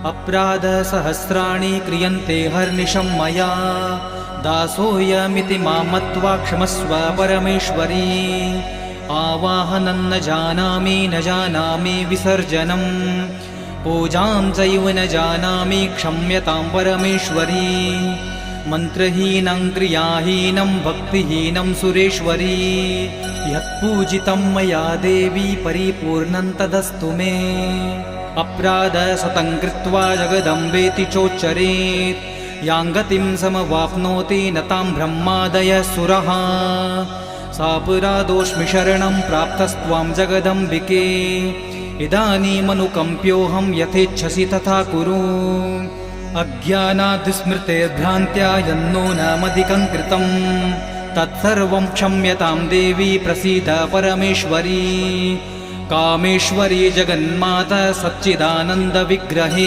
अपराधसहस्राणि क्रियन्ते हर्निशं मया दासोऽयमिति मां मत्वा क्षमस्व परमेश्वरी। आवाहनं न जानामि विसर्जनं पूजां चैव न जानामि क्षम्यतां परमेश्वरी। मन्त्रहीनं क्रियाहीनं भक्तिहीनं सुरेश्वरी। यत्पूजितं मया देवी परिपूर्णं तदस्तु मे। अपराधशतं कृत्वा जगदम्बेति चोच्चरेत् यां गतिं समवाप्नोति न तां ब्रह्मादयः सुरः। सापराधोऽस्मि शरणं प्राप्तस्त्वां जगदम्बिके। इदानीमनुकम्प्योऽहं यथेच्छसि तथा कुरु। अज्ञानाद्विस्मृतेर्भ्रान्त्या यन्नूनमधिकं कृतं तत्सर्वं क्षम्यतां देवी प्रसीद परमेश्वरी। कामेश्वरी जगन्माता सच्चिदानन्दविग्रहे